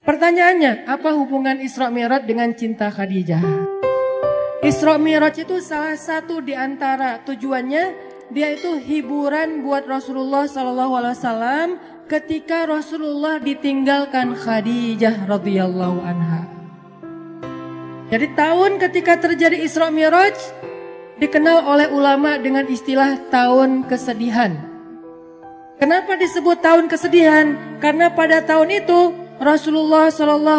Pertanyaannya, apa hubungan Isra Mi'raj dengan cinta Khadijah? Isra Mi'raj itu salah satu di antara tujuannya, dia itu hiburan buat Rasulullah SAW ketika Rasulullah ditinggalkan Khadijah radhiyallahu anha. Jadi tahun ketika terjadi Isra Mi'raj dikenal oleh ulama dengan istilah tahun kesedihan. Kenapa disebut tahun kesedihan? Karena pada tahun itu Rasulullah SAW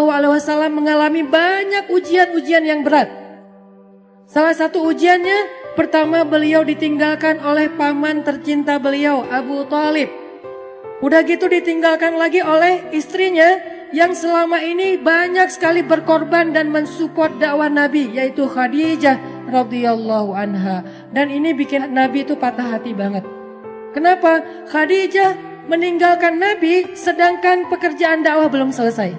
mengalami banyak ujian-ujian yang berat. Salah satu ujiannya, pertama beliau ditinggalkan oleh paman tercinta beliau, Abu Thalib. Udah gitu ditinggalkan lagi oleh istrinya yang selama ini banyak sekali berkorban dan mensupport dakwah Nabi, yaitu Khadijah radhiyallahu anha. Dan ini bikin Nabi itu patah hati banget. Kenapa? Khadijah meninggalkan Nabi sedangkan pekerjaan dakwah belum selesai.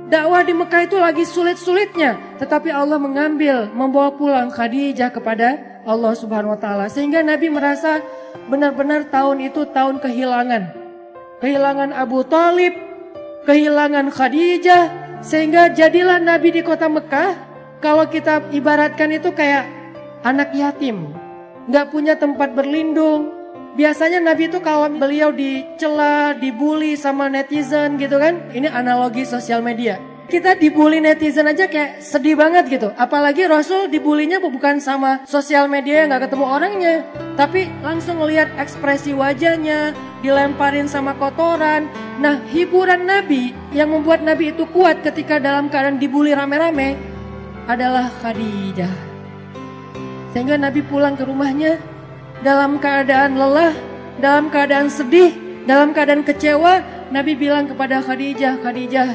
Dakwah di Mekah itu lagi sulit-sulitnya, tetapi Allah membawa pulang Khadijah kepada Allah Subhanahu wa taala, sehingga Nabi merasa benar-benar tahun itu tahun kehilangan. Kehilangan Abu Thalib, kehilangan Khadijah, sehingga jadilah Nabi di kota Mekah, kalau kita ibaratkan itu kayak anak yatim, nggak punya tempat berlindung. Biasanya Nabi itu kalau beliau dicela, dibully sama netizen gitu kan. Ini analogi sosial media. Kita dibully netizen aja kayak sedih banget gitu. Apalagi Rasul dibulinya bukan sama sosial media yang gak ketemu orangnya, tapi langsung ngelihat ekspresi wajahnya, dilemparin sama kotoran. Nah, hiburan Nabi yang membuat Nabi itu kuat ketika dalam keadaan dibully rame-rame adalah Khadijah. Sehingga Nabi pulang ke rumahnya dalam keadaan lelah, dalam keadaan sedih, dalam keadaan kecewa. Nabi bilang kepada Khadijah, Khadijah,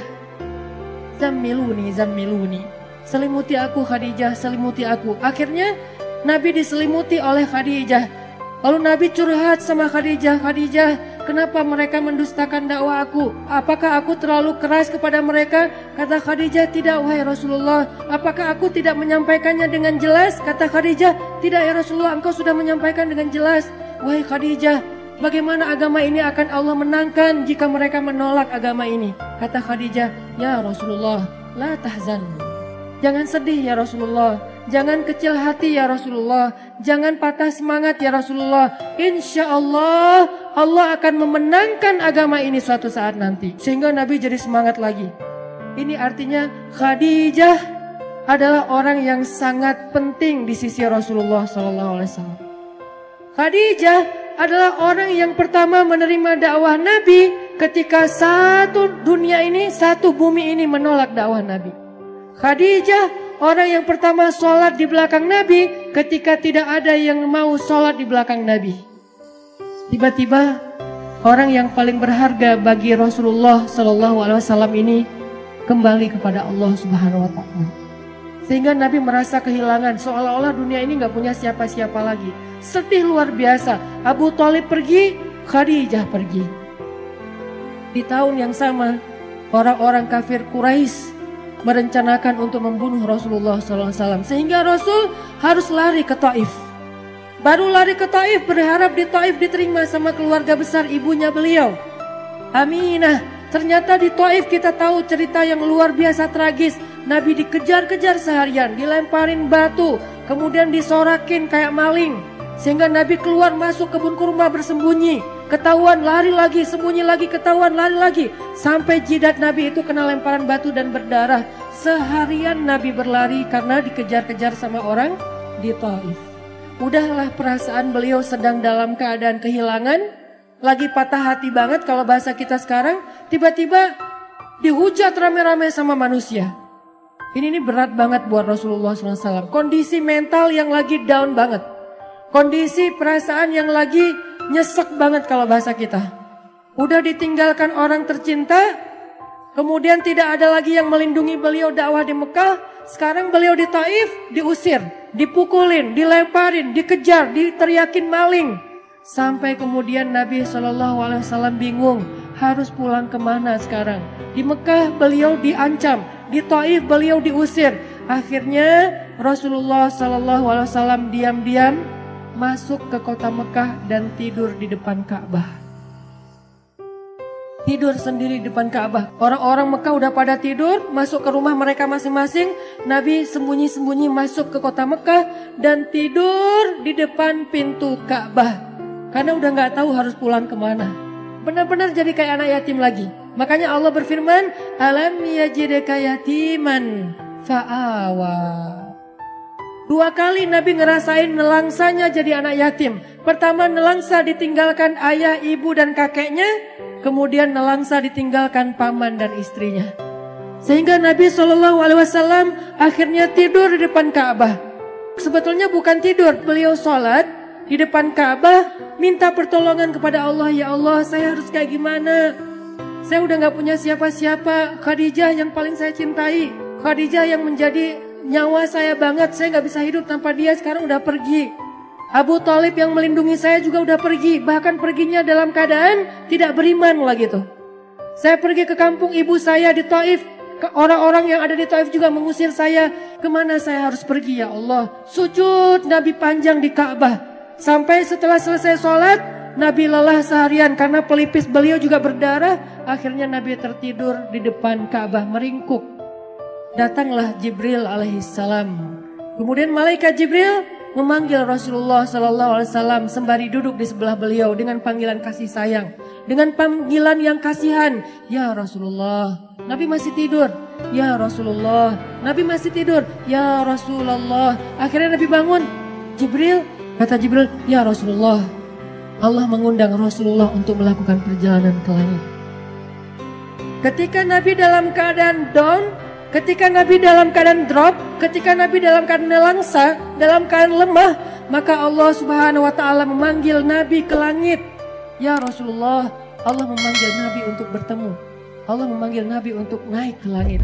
zammiluni, zammiluni, selimuti aku Khadijah, selimuti aku. Akhirnya Nabi diselimuti oleh Khadijah. Lalu Nabi curhat sama Khadijah, Khadijah, kenapa mereka mendustakan dakwah aku? Apakah aku terlalu keras kepada mereka? Kata Khadijah, tidak wahai Rasulullah. Apakah aku tidak menyampaikannya dengan jelas? Kata Khadijah, tidak ya Rasulullah, engkau sudah menyampaikan dengan jelas. Wahai Khadijah, bagaimana agama ini akan Allah menangkan jika mereka menolak agama ini? Kata Khadijah, ya Rasulullah, la tahzan. Jangan sedih ya Rasulullah, jangan kecil hati ya Rasulullah, jangan patah semangat ya Rasulullah. Insya Allah, Allah akan memenangkan agama ini suatu saat nanti. Sehingga Nabi jadi semangat lagi. Ini artinya Khadijah adalah orang yang sangat penting di sisi Rasulullah SAW. Khadijah adalah orang yang pertama menerima dakwah Nabi ketika satu dunia ini, satu bumi ini menolak dakwah Nabi. Khadijah orang yang pertama sholat di belakang Nabi ketika tidak ada yang mau sholat di belakang Nabi. Tiba-tiba orang yang paling berharga bagi Rasulullah SAW ini kembali kepada Allah Subhanahu wa taala. Sehingga Nabi merasa kehilangan, seolah-olah dunia ini gak punya siapa-siapa lagi. Sedih luar biasa. Abu Thalib pergi, Khadijah pergi. Di tahun yang sama, orang-orang kafir Quraisy merencanakan untuk membunuh Rasulullah SAW. Sehingga Rasul harus lari ke Taif. Baru lari ke Taif, berharap di Taif diterima sama keluarga besar ibunya beliau, Aminah. Ternyata di Taif kita tahu cerita yang luar biasa tragis. Nabi dikejar-kejar seharian, dilemparin batu, kemudian disorakin kayak maling. Sehingga Nabi keluar masuk kebun kurma bersembunyi. Ketahuan lari lagi, sembunyi lagi, ketahuan lari lagi. Sampai jidat Nabi itu kena lemparan batu dan berdarah. Seharian Nabi berlari karena dikejar-kejar sama orang di Taif. Udahlah, perasaan beliau sedang dalam keadaan kehilangan, lagi patah hati banget kalau bahasa kita sekarang. Tiba-tiba dihujat rame-rame sama manusia. Ini berat banget buat Rasulullah SAW. Kondisi mental yang lagi down banget. Kondisi perasaan yang lagi nyesek banget kalau bahasa kita. Udah ditinggalkan orang tercinta, kemudian tidak ada lagi yang melindungi beliau dakwah di Mekah. Sekarang beliau di Taif diusir, dipukulin, dilemparin, dikejar, diteriakin maling. Sampai kemudian Nabi SAW bingung harus pulang kemana sekarang. Di Mekah beliau diancam, di Taif beliau diusir. Akhirnya Rasulullah SAW diam-diam masuk ke kota Mekah dan tidur di depan Ka'bah. tidur sendiri di depan Ka'bah. Orang-orang Mekah udah pada tidur, masuk ke rumah mereka masing-masing. Nabi sembunyi-sembunyi masuk ke kota Mekah dan tidur di depan pintu Ka'bah. Karena udah gak tahu harus pulang kemana. Benar-benar jadi kayak anak yatim lagi. Makanya Allah berfirman, alam yajidka yatiman fa'awa. 2 kali Nabi ngerasain nelangsanya jadi anak yatim. Pertama nelangsa ditinggalkan ayah, ibu dan kakeknya. Kemudian nelangsa ditinggalkan paman dan istrinya. Sehingga Nabi SAW akhirnya tidur di depan Ka'bah. Sebetulnya bukan tidur, beliau sholat di depan Ka'bah. Minta pertolongan kepada Allah. Ya Allah, saya harus kayak gimana? Saya udah gak punya siapa-siapa. Khadijah yang paling saya cintai. Khadijah yang menjadi nyawa saya banget. Saya gak bisa hidup tanpa dia, sekarang udah pergi. Abu Thalib yang melindungi saya juga udah pergi. Bahkan perginya dalam keadaan tidak beriman lagi tuh. Saya pergi ke kampung ibu saya di Taif. Orang-orang yang ada di Taif juga mengusir saya. Kemana saya harus pergi ya Allah? Sujud Nabi panjang di Ka'bah. Sampai setelah selesai sholat, Nabi lelah seharian karena pelipis beliau juga berdarah. Akhirnya Nabi tertidur di depan Ka'bah meringkuk. Datanglah Jibril alaihissalam. Kemudian malaikat Jibril memanggil Rasulullah SAW sembari duduk di sebelah beliau dengan panggilan kasih sayang. Dengan panggilan yang kasihan. Ya Rasulullah. Nabi masih tidur. Ya Rasulullah. Nabi masih tidur. Ya Rasulullah. Akhirnya Nabi bangun. Jibril, kata Jibril, ya Rasulullah. Allah mengundang Rasulullah untuk melakukan perjalanan ke langit. Ketika Nabi dalam keadaan down, ketika Nabi dalam keadaan drop, ketika Nabi dalam keadaan nelangsa, dalam keadaan lemah, maka Allah Subhanahu wa taala memanggil Nabi ke langit. Ya Rasulullah, Allah memanggil Nabi untuk bertemu. Allah memanggil Nabi untuk naik ke langit.